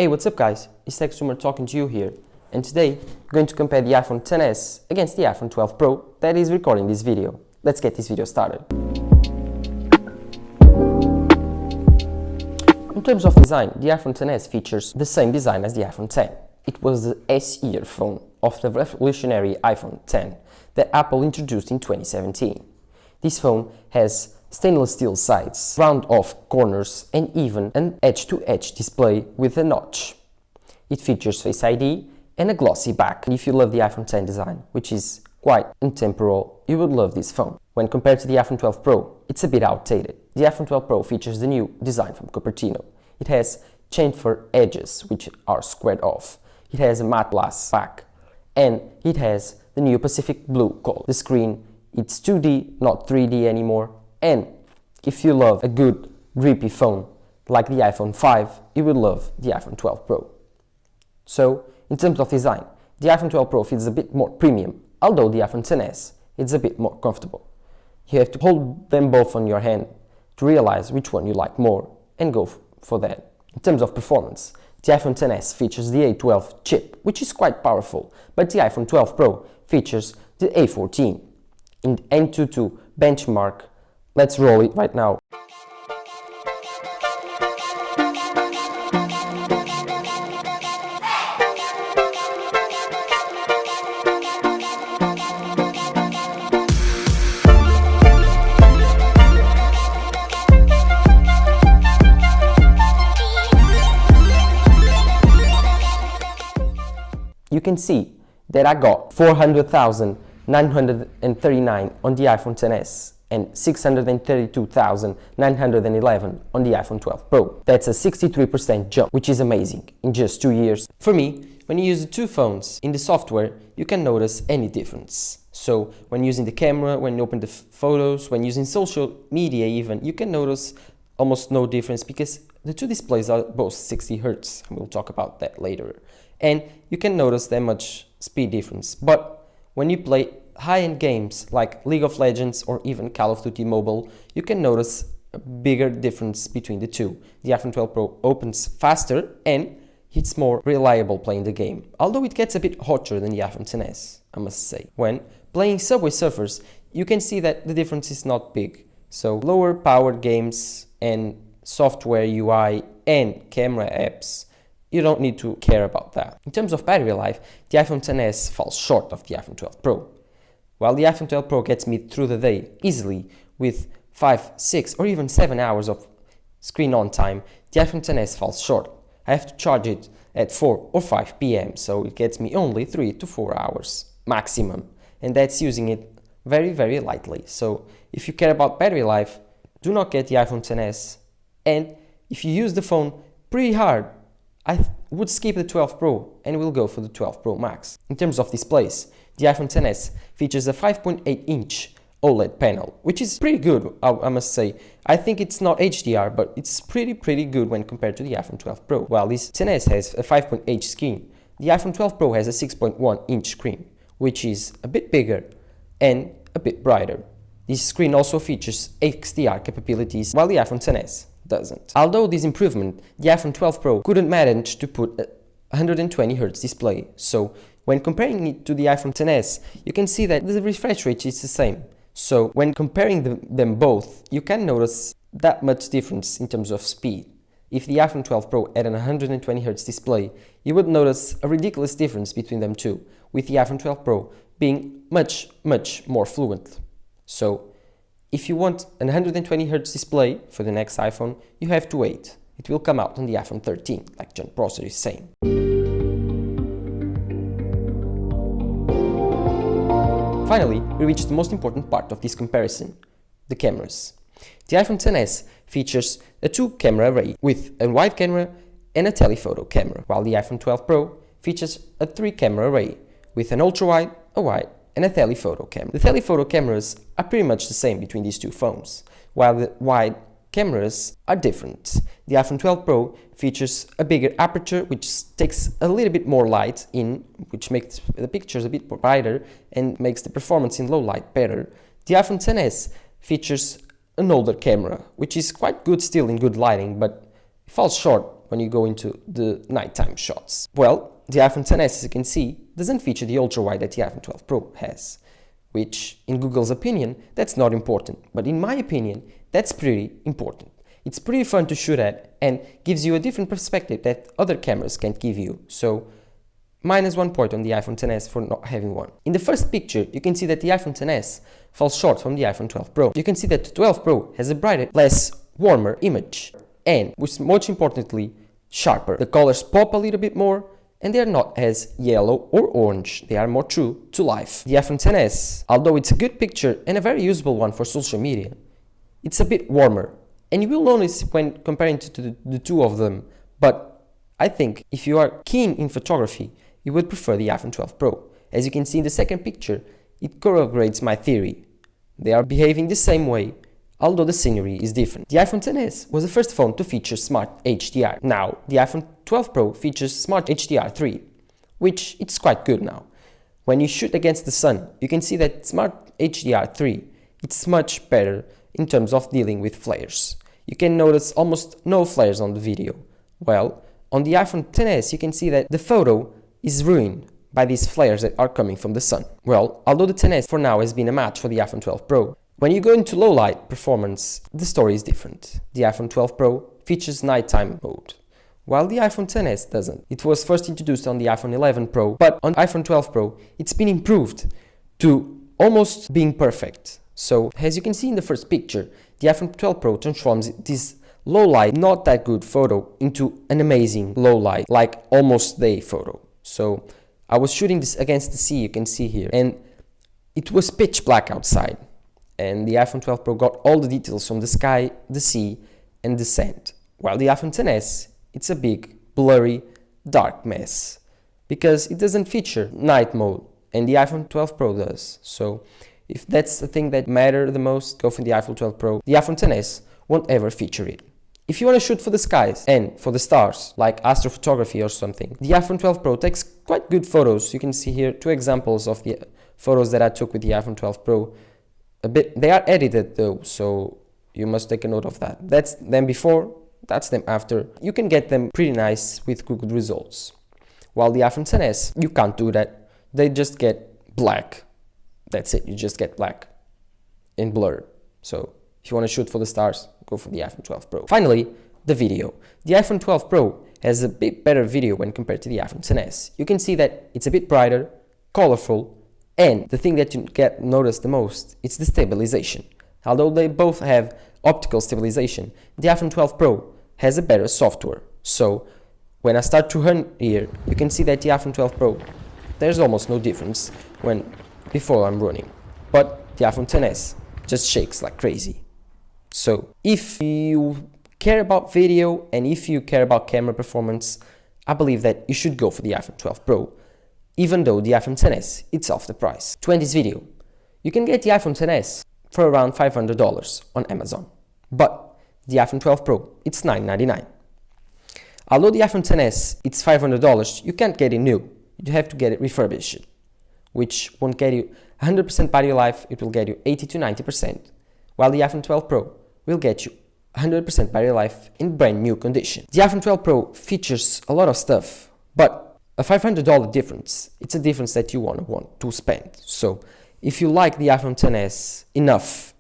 Hey, what's up guys? It's Exumer talking to you here, and today we're going to compare the iPhone XS against the iPhone 12 Pro that is recording this video. Let's get this video started. In terms of design, the iPhone XS features the same design as the iPhone X. It was the S-year phone of the revolutionary iPhone X that Apple introduced in 2017. This phone has stainless steel sides, round-off corners, and even an edge-to-edge display with a notch. It features Face ID and a glossy back. And if you love the iPhone X design, which is quite intemporal, you would love this phone. When compared to the iPhone 12 Pro, it's a bit outdated. The iPhone 12 Pro features the new design from Cupertino. It has chamfer edges, which are squared off. It has a matte glass back, and it has the new Pacific Blue color. The screen, it's 2D, not 3D anymore. And if you love a good, grippy phone like the iPhone 5, you will love the iPhone 12 Pro. So, in terms of design, the iPhone 12 Pro feels a bit more premium, although the iPhone XS is a bit more comfortable. You have to hold them both on your hand to realize which one you like more and go for that. In terms of performance, the iPhone XS features the A12 chip, which is quite powerful, but the iPhone 12 Pro features the A14. In the Antutu benchmark, let's roll it right now. You can see that I got 400,939 on the iPhone XS and 632,911 on the iPhone 12 Pro. That's a 63% jump, which is amazing in just 2 years. For me, when you use the two phones in the software, you can notice any difference. So when using the camera, when you open the photos, when using social media even, you can notice almost no difference because the two displays are both 60 Hz. We'll talk about that later. And you can notice that much speed difference. But when you play high-end games like League of Legends or even Call of Duty Mobile, you can notice a bigger difference between the two. The iPhone 12 Pro opens faster and it's more reliable playing the game, although it gets a bit hotter than the iPhone XS, I must say. When playing Subway Surfers, you can see that the difference is not big. So lower powered games and software UI and camera apps, you don't need to care about that. In terms of battery life, the iPhone XS falls short of the iPhone 12 Pro. While the iPhone 12 Pro gets me through the day easily with 5, 6 or even 7 hours of screen on time, the iPhone XS falls short. I have to charge it at 4 or 5 p.m. so it gets me only 3 to 4 hours maximum, and that's using it very, very lightly. So if you care about battery life, do not get the iPhone XS, and if you use the phone pretty hard, I would skip the 12 Pro and will go for the 12 Pro Max. In terms of displays, the iPhone XS features a 5.8-inch OLED panel, which is pretty good, I must say. I think it's not HDR, but it's pretty good when compared to the iPhone 12 Pro. While this XS has a 5.8 screen, the iPhone 12 Pro has a 6.1-inch screen, which is a bit bigger and a bit brighter. This screen also features XDR capabilities, while the iPhone XS doesn't. Although this improvement, the iPhone 12 Pro couldn't manage to put a 120 Hz display. So when comparing it to the iPhone XS, you can see that the refresh rate is the same. So when comparing them both, you can notice that much difference in terms of speed. If the iPhone 12 Pro had an 120 Hz display, you would notice a ridiculous difference between them two, with the iPhone 12 Pro being much more fluent. So if you want an 120 Hz display for the next iPhone, you have to wait. It will come out on the iPhone 13, like John Prosser is saying. Finally, we reach the most important part of this comparison, the cameras. The iPhone XS features a two-camera array with a wide camera and a telephoto camera, while the iPhone 12 Pro features a three-camera array with an ultra-wide, a wide, and a telephoto camera. The telephoto cameras are pretty much the same between these two phones, while the wide cameras are different. The iPhone 12 Pro features a bigger aperture, which takes a little bit more light in, which makes the pictures a bit brighter and makes the performance in low light better. The iPhone XS features an older camera, which is quite good still in good lighting, but falls short when you go into the nighttime shots. Well, the iPhone XS, as you can see, doesn't feature the ultra-wide that the iPhone 12 Pro has, which, in Google's opinion, that's not important. But in my opinion, that's pretty important. It's pretty fun to shoot at and gives you a different perspective that other cameras can't give you. So, -1 point on the iPhone XS for not having one. In the first picture, you can see that the iPhone XS falls short from the iPhone 12 Pro. You can see that the 12 Pro has a brighter, less warmer image, and, which most importantly, sharper. The colors pop a little bit more, and they are not as yellow or orange. They are more true to life. The iPhone XS, although it's a good picture and a very usable one for social media, it's a bit warmer. And you will notice when comparing to the two of them, but I think if you are keen in photography, you would prefer the iPhone 12 Pro. As you can see in the second picture, it corroborates my theory. They are behaving the same way, although the scenery is different. The iPhone XS was the first phone to feature Smart HDR. Now, the iPhone 12 Pro features Smart HDR 3, which it's quite good now. When you shoot against the sun, you can see that Smart HDR 3, it's much better in terms of dealing with flares. You can notice almost no flares on the video. Well, on the iPhone XS, you can see that the photo is ruined by these flares that are coming from the sun. Well, although the XS for now has been a match for the iPhone 12 Pro, when you go into low light performance, the story is different. The iPhone 12 Pro features nighttime mode, while the iPhone XS doesn't. It was first introduced on the iPhone 11 Pro, but on iPhone 12 Pro, it's been improved to almost being perfect. So, as you can see in the first picture, the iPhone 12 Pro transforms this low light, not that good photo into an amazing low light, like almost day photo. So, I was shooting this against the sea, you can see here, and it was pitch black outside. And the iPhone 12 Pro got all the details from the sky, the sea, and the sand. While the iPhone XS, it's a big, blurry, dark mess, because it doesn't feature night mode, and the iPhone 12 Pro does. So, if that's the thing that matters the most, go for the iPhone 12 Pro. The iPhone XS won't ever feature it. If you want to shoot for the skies and for the stars, like astrophotography or something, the iPhone 12 Pro takes quite good photos. You can see here 2 examples of the photos that I took with the iPhone 12 Pro. They are edited though, so you must take a note of that. That's them before, that's them after. You can get them pretty nice with good results. While the iPhone XS, you can't do that. They just get black. That's it, you just get black and blur. So if you want to shoot for the stars, go for the iPhone 12 Pro. Finally, the video. The iPhone 12 Pro has a bit better video when compared to the iPhone XS. You can see that it's a bit brighter, colorful, and the thing that you get noticed the most, it's the stabilization. Although they both have optical stabilization, the iPhone 12 Pro has a better software. So when I start to run here, you can see that the iPhone 12 Pro, there's almost no difference before I'm running. But the iPhone XS just shakes like crazy. So if you care about video and if you care about camera performance, I believe that you should go for the iPhone 12 Pro, even though the iPhone XS, it's half the price. To end this video, you can get the iPhone XS for around $500 on Amazon, but the iPhone 12 Pro, it's $999. Although the iPhone XS, it's $500, you can't get it new, you have to get it refurbished, which won't get you 100% battery life, it will get you 80 to 90%, while the iPhone 12 Pro will get you 100% battery life in brand new condition. The iPhone 12 Pro features a lot of stuff, but a $500 difference, it's a difference that you want to spend. So if you like the iPhone XS enough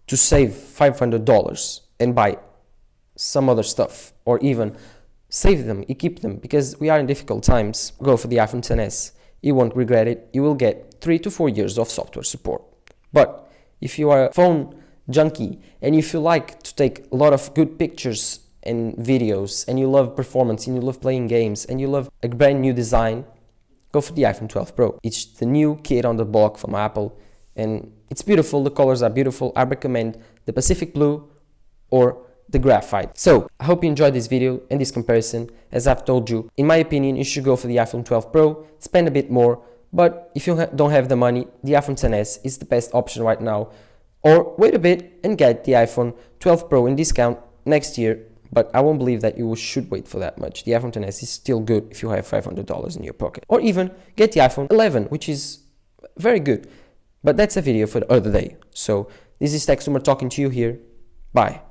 to save $500 and buy some other stuff, or even save them, keep them, because we are in difficult times, go for the iPhone XS. You won't regret it. You will get 3 to 4 years of software support. But if you are a phone junkie and if you like to take a lot of good pictures and videos and you love performance and you love playing games and you love a brand new design, go for the iPhone 12 Pro. It's the new kid on the block from Apple and it's beautiful. The colors are beautiful. I recommend the Pacific Blue or the graphite. So I hope you enjoyed this video and this comparison. As I've told you, in my opinion, you should go for the iPhone 12 Pro, spend a bit more, but if you don't have the money, the iPhone XS is the best option right now. Or wait a bit and get the iPhone 12 Pro in discount next year, but I won't believe that you should wait for that much. The iPhone XS is still good if you have $500 in your pocket. Or even get the iPhone 11, which is very good. But that's a video for the other day. So this is Tech Sumer talking to you here. Bye.